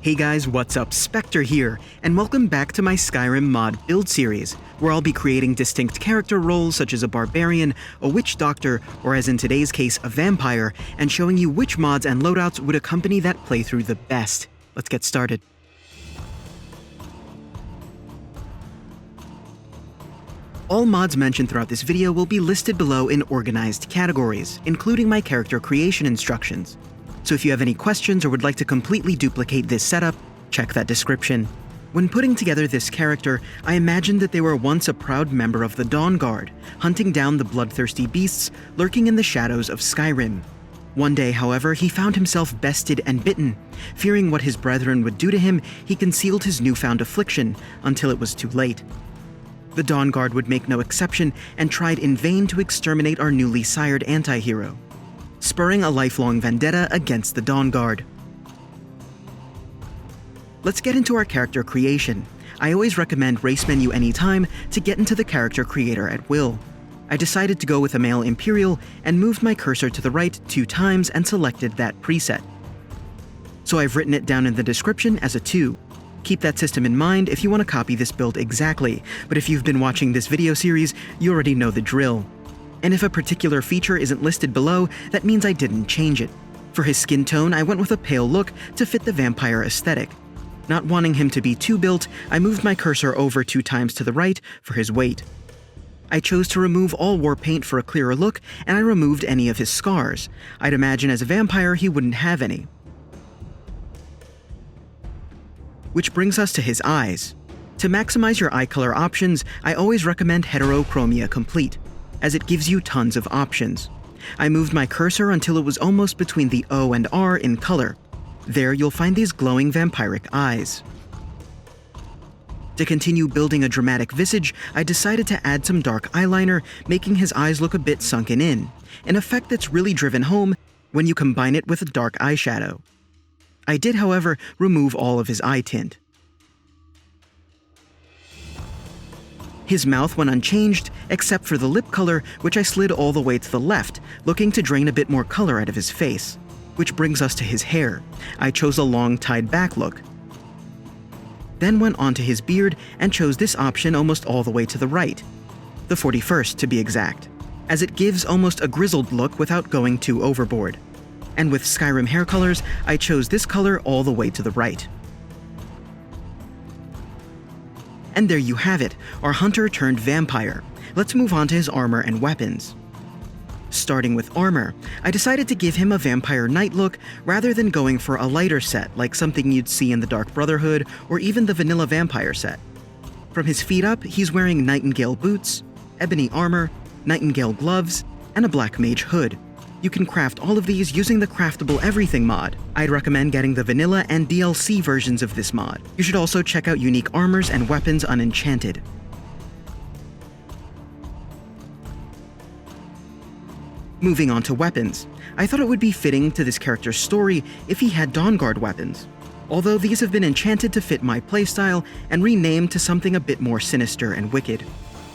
Hey guys, what's up? Spectre here, and welcome back to my Skyrim mod build series, where I'll be creating distinct character roles such as a barbarian, a witch doctor, or as in today's case, a vampire, and showing you which mods and loadouts would accompany that playthrough the best. Let's get started. All mods mentioned throughout this video will be listed below in organized categories, including my character creation instructions. So if you have any questions or would like to completely duplicate this setup, check that description. When putting together this character, I imagined that they were once a proud member of the Dawnguard, hunting down the bloodthirsty beasts lurking in the shadows of Skyrim. One day, however, he found himself bested and bitten. Fearing what his brethren would do to him, he concealed his newfound affliction until it was too late. The Dawnguard would make no exception and tried in vain to exterminate our newly sired anti-hero, spurring a lifelong vendetta against the Dawnguard. Let's get into our character creation. I always recommend race menu anytime to get into the character creator at will. I decided to go with a male Imperial and moved my cursor to the right 2 times and selected that preset. So I've written it down in the description as a 2. Keep that system in mind if you want to copy this build exactly, but if you've been watching this video series, you already know the drill. And if a particular feature isn't listed below, that means I didn't change it. For his skin tone, I went with a pale look to fit the vampire aesthetic. Not wanting him to be too built, I moved my cursor over 2 times to the right for his weight. I chose to remove all war paint for a clearer look, and I removed any of his scars. I'd imagine as a vampire he wouldn't have any. Which brings us to his eyes. To maximize your eye color options, I always recommend Heterochromia Complete, as it gives you tons of options. I moved my cursor until it was almost between the O and R in color. There you'll find these glowing vampiric eyes. To continue building a dramatic visage, I decided to add some dark eyeliner, making his eyes look a bit sunken in, an effect that's really driven home when you combine it with a dark eyeshadow. I did, however, remove all of his eye tint. His mouth went unchanged, except for the lip color, which I slid all the way to the left, looking to drain a bit more color out of his face. Which brings us to his hair. I chose a long tied back look. Then went on to his beard and chose this option almost all the way to the right, the 41st to be exact, as it gives almost a grizzled look without going too overboard. And with Skyrim hair colors, I chose this color all the way to the right. And there you have it, our hunter turned vampire. Let's move on to his armor and weapons. Starting with armor, I decided to give him a vampire knight look rather than going for a lighter set like something you'd see in the Dark Brotherhood or even the vanilla vampire set. From his feet up, he's wearing nightingale boots, ebony armor, nightingale gloves, and a black mage hood. You can craft all of these using the Craftable Everything mod. I'd recommend getting the vanilla and DLC versions of this mod. You should also check out unique armors and weapons Unenchanted. Moving on to weapons. I thought it would be fitting to this character's story if he had Dawnguard weapons, although these have been enchanted to fit my playstyle and renamed to something a bit more sinister and wicked.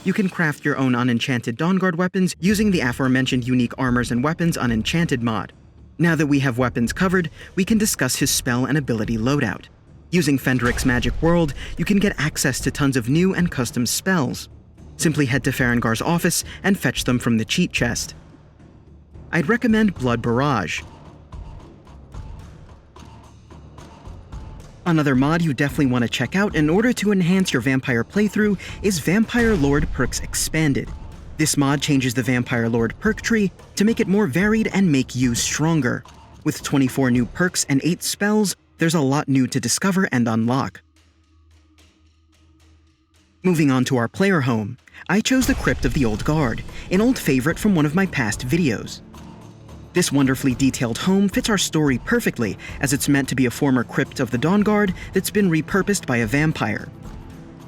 You can craft your own unenchanted Dawnguard weapons using the aforementioned unique armors and weapons Unenchanted mod. Now that we have weapons covered, we can discuss his spell and ability loadout. Using Phenderix Magic World, you can get access to tons of new and custom spells. Simply head to Farengar's office and fetch them from the cheat chest. I'd recommend Blood Barrage. Another mod you definitely want to check out in order to enhance your vampire playthrough is Vampire Lord Perks Expanded. This mod changes the Vampire Lord perk tree to make it more varied and make you stronger. With 24 new perks and 8 spells, there's a lot new to discover and unlock. Moving on to our player home, I chose the Crypt of the Old Guard, an old favorite from one of my past videos. This wonderfully detailed home fits our story perfectly, as it's meant to be a former crypt of the Dawnguard that's been repurposed by a vampire.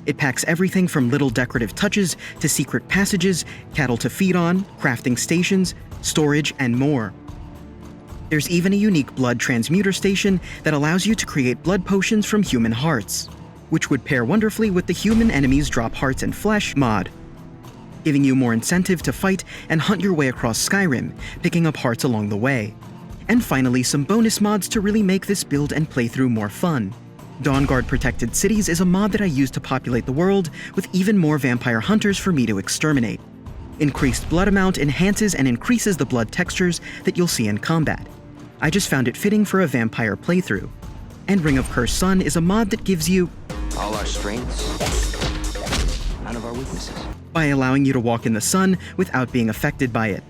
It packs everything from little decorative touches to secret passages, cattle to feed on, crafting stations, storage, and more. There's even a unique blood transmuter station that allows you to create blood potions from human hearts, which would pair wonderfully with the Human Enemies Drop Hearts and Flesh mod, giving you more incentive to fight and hunt your way across Skyrim, picking up hearts along the way. And finally, some bonus mods to really make this build and playthrough more fun. Dawnguard Protected Cities is a mod that I use to populate the world with even more vampire hunters for me to exterminate. Increased blood amount enhances and increases the blood textures that you'll see in combat. I just found it fitting for a vampire playthrough. And Ring of Cursed Sun is a mod that gives you all our strengths, none of our weaknesses, by allowing you to walk in the sun without being affected by it.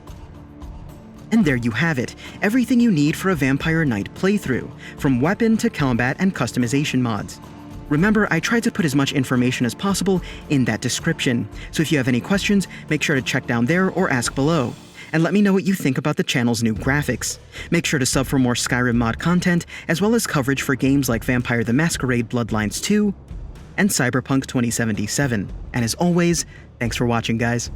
And there you have it, everything you need for a Vampire Knight playthrough, from weapon to combat and customization mods. Remember, I tried to put as much information as possible in that description, so if you have any questions, make sure to check down there or ask below. And let me know what you think about the channel's new graphics. Make sure to sub for more Skyrim mod content, as well as coverage for games like Vampire the Masquerade Bloodlines 2 and Cyberpunk 2077. And as always, thanks for watching, guys.